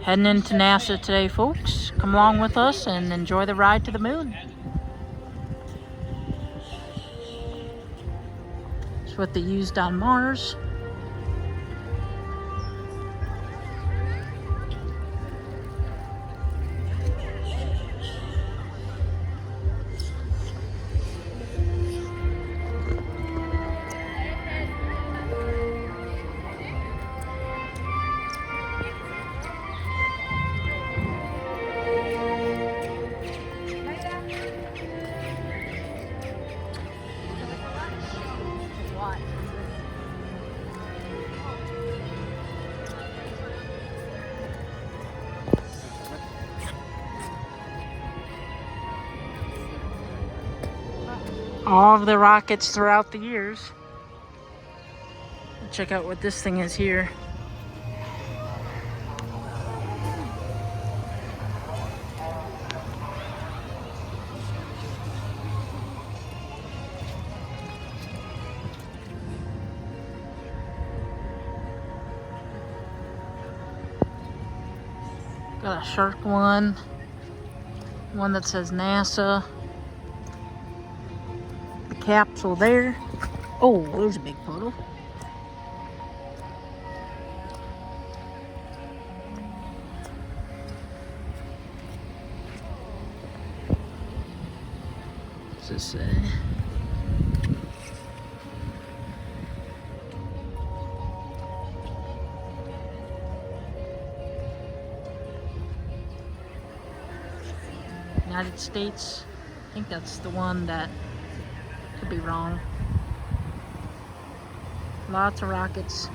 Heading into NASA today, folks. Come along with us and enjoy the ride to the moon. It's what they used on Mars. All of the rockets throughout the years. Check out what this thing is here. Got a shark one that says NASA. The capsule there. Oh, there's a big puddle. What's this say? United States. I think that's the one that could be wrong. Lots of rockets.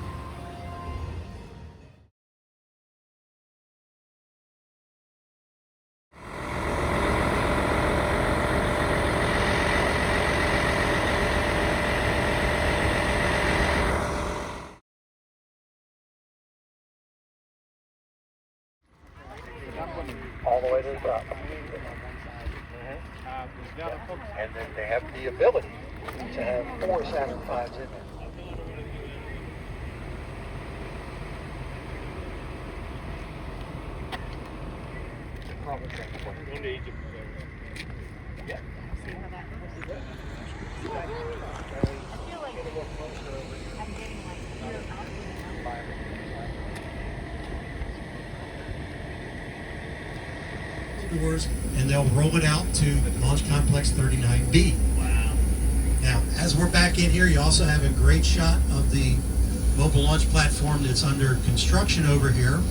All the way to the top. And then they have the ability to have 4 Saturn V's in there. Yeah. Doors, and they'll roll it out to Launch Complex 39B. Wow. Now, as we're back in here, you also have a great shot of the mobile launch platform that's under construction over here.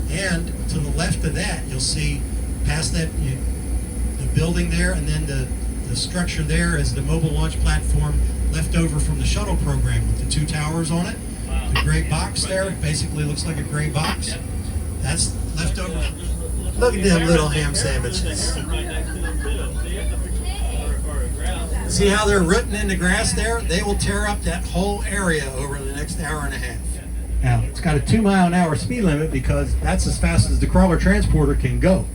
And to the left of that, you'll see past that the building there, and then the structure there is the mobile launch platform left over from the shuttle program with the 2 towers on it. Wow. The gray box there basically looks like a gray box. Yep. That's left over. Look at them little ham sandwiches. See how they're rooting in the grass there? They will tear up that whole area over the next hour and a half. Now, it's got a 2-mile-an-hour speed limit because that's as fast as the crawler transporter can go.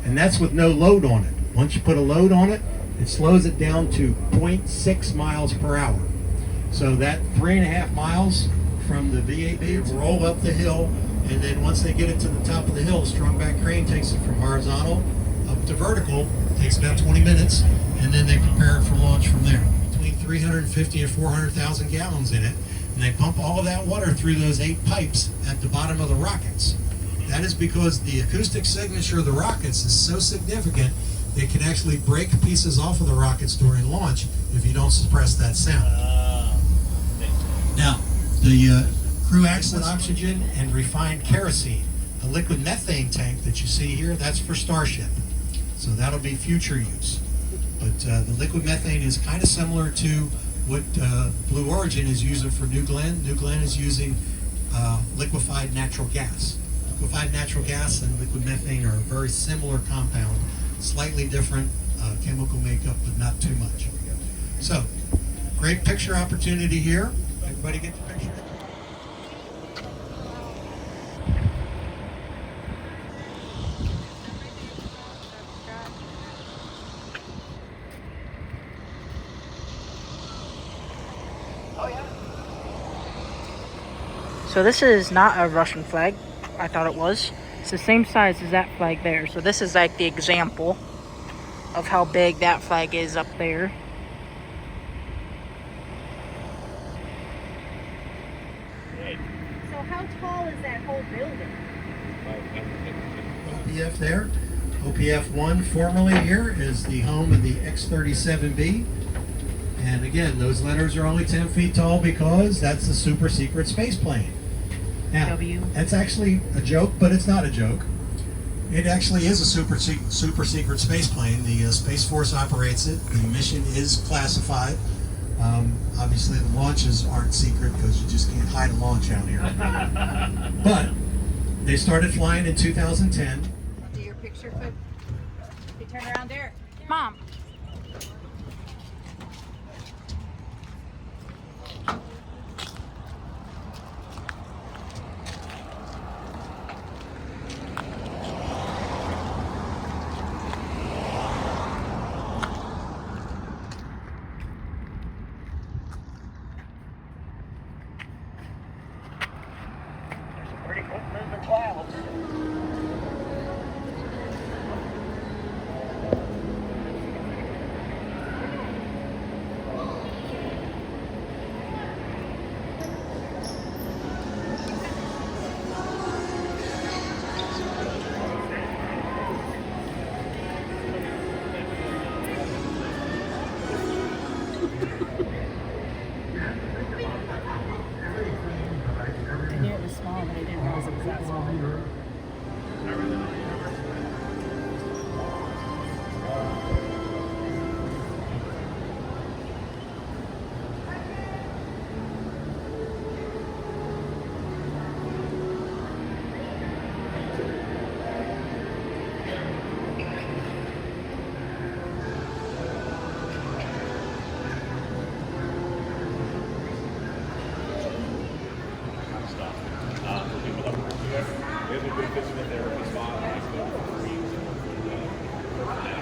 And that's with no load on it. Once you put a load on it, it slows it down to 0.6 miles per hour. So that 3.5 miles from the VAB will roll up the hill. And then once they get it to the top of the hill, the strong back crane takes it from horizontal up to vertical. It takes about 20 minutes, and then they prepare it for launch from there. Between 350 and 400,000 gallons in it, and they pump all of that water through those 8 pipes at the bottom of the rockets. That is because the acoustic signature of the rockets is so significant they can actually break pieces off of the rockets during launch if you don't suppress that sound. Now, the crew acts with oxygen and refined kerosene. The liquid methane tank that you see here, that's for Starship. So that'll be future use. But the liquid methane is kind of similar to what Blue Origin is using for New Glenn. New Glenn is using liquefied natural gas. Liquefied natural gas and liquid methane are a very similar compound, slightly different chemical makeup, but not too much. So, great picture opportunity here. Everybody get the picture? So this is not a Russian flag. I thought it was. It's the same size as that flag there. So this is like the example of how big that flag is up there. So how tall is that whole building? OPF there. OPF 1 formerly here is the home of the X-37B. And again, those letters are only 10 feet tall because that's the super secret space plane. Now, that's actually a joke, but it's not a joke. It actually is a super secret space plane. The Space Force operates it. The mission is classified. Obviously, the launches aren't secret because you just can't hide a launch out here. But they started flying in 2010. Do your picture quick. You turn around there. Mom. Pretty quick moving clouds. I knew it was small, but I didn't realize it was that small.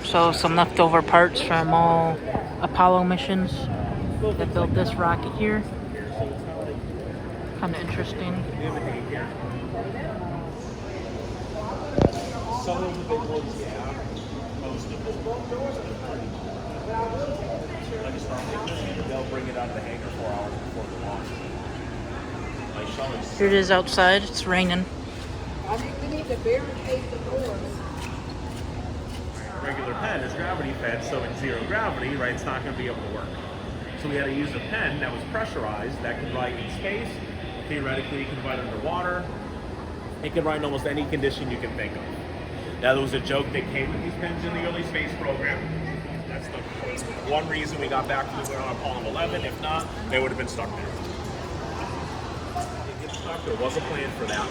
So some leftover parts from all Apollo missions that built this rocket here. Kind of interesting. Some of the big ones, yeah. Most of them. Like a Starlink mission, they'll bring it out of the hangar 4 hours before the launch. Like Shuttle. Here it is outside. It's raining. I think we need to barricade the doors. Regular pen is gravity fed, so in zero gravity, right, it's not going to be able to work. So we had to use a pen that was pressurized that could write in space. Theoretically, you can write underwater. It can write in almost any condition you can think of. Now, there was a joke that came with these pens in the early space program. That's the one reason we got back to the on Apollo 11. If not, they would have been stuck there. They get stuck. There was a plan for that.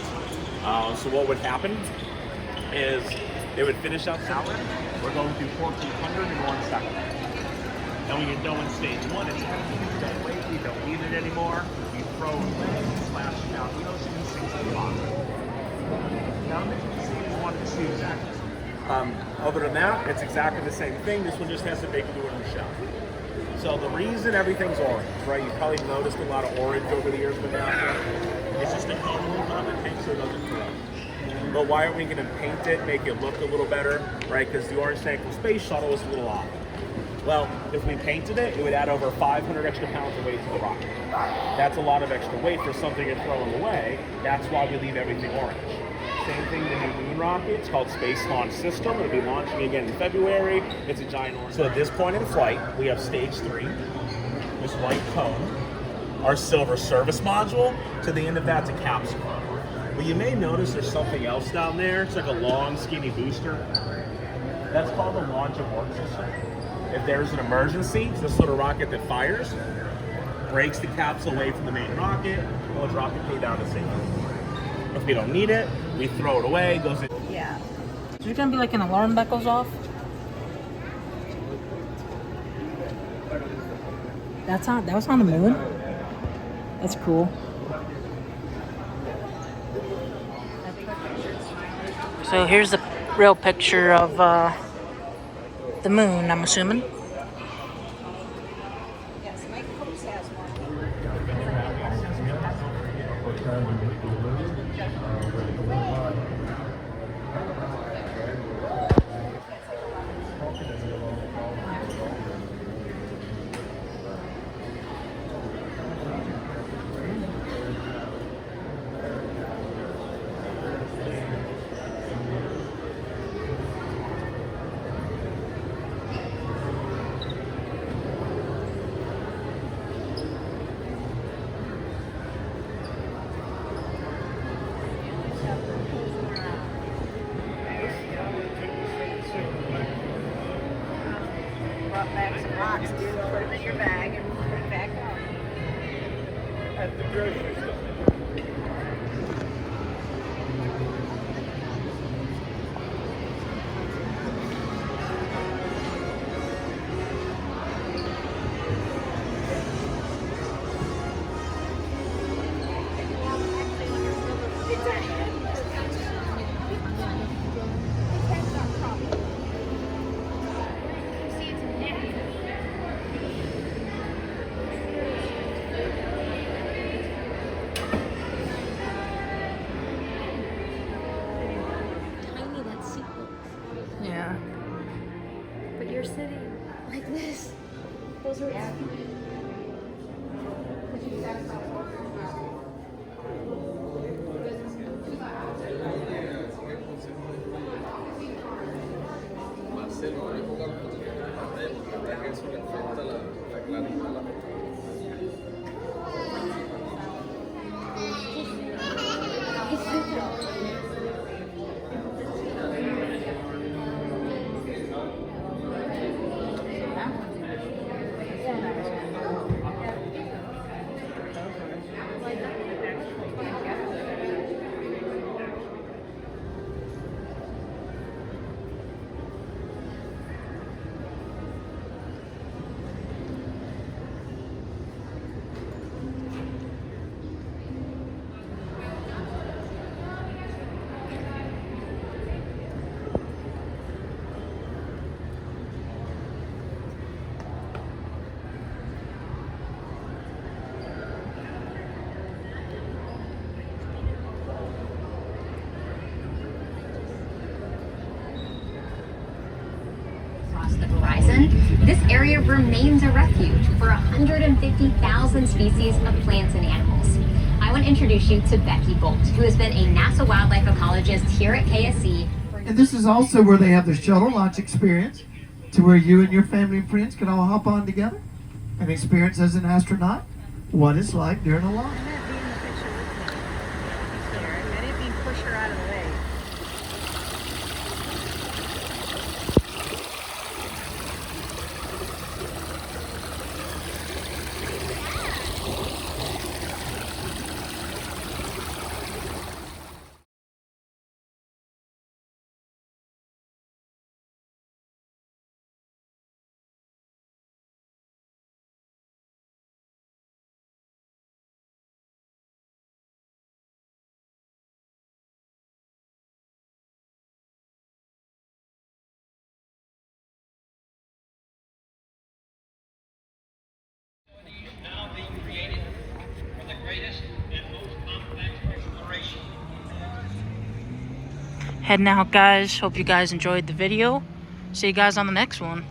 So what would happen is they would finish up salad. We're going through 1400 in 1 second. And when you know in stage 1, it's dead weight, we don't need it anymore. We throw it, slash it out the ocean, 60 miles. Now, stage 1 and 2 exactly. Other than that, it's exactly the same thing. This one just has a big door in the shell. So the reason everything's orange, right? You've probably noticed a lot of orange over the years with NASA. It's just a coat a little bit of the tank so it doesn't corrode. But why aren't we going to paint it, make it look a little better, right? Because the orange tank from Space Shuttle was a little off. Well, if we painted it, it would add over 500 extra pounds of weight to the rocket. That's a lot of extra weight for something you're throwing away. That's why we leave everything orange. Same thing, the new moon rocket. It's called Space Launch System. It'll be launching again in February. It's a giant orange. So at this point in flight, we have stage 3, this white cone, our silver service module. To the end of that's a capsule. But you may notice there's something else down there. It's like a long, skinny booster. That's called the launch abort system. If there's an emergency, it's this little rocket that fires, breaks the capsule away from the main rocket, and will drop it down to safety. If we don't need it, we throw it away, goes in. Yeah. Is there gonna be like an alarm that goes off? That was on the moon? That's cool. So here's the real picture of the moon, I'm assuming. Yes, Mike Coates has one. at the grocery store. Tiny that seat looks. Yeah. But you're sitting like this. Those are its feet. Across the horizon, this area remains a refuge for 150,000 species of plants and animals. I want to introduce you to Becky Bolt, who has been a NASA wildlife ecologist here at KSC. And this is also where they have the shuttle launch experience, to where you and your family and friends can all hop on together and experience as an astronaut what it's like during a launch. I didn't mean push her out of the way. Now being created for the greatest and most complex exploration. Heading out, guys. Hope you guys enjoyed the video. See you guys on the next one.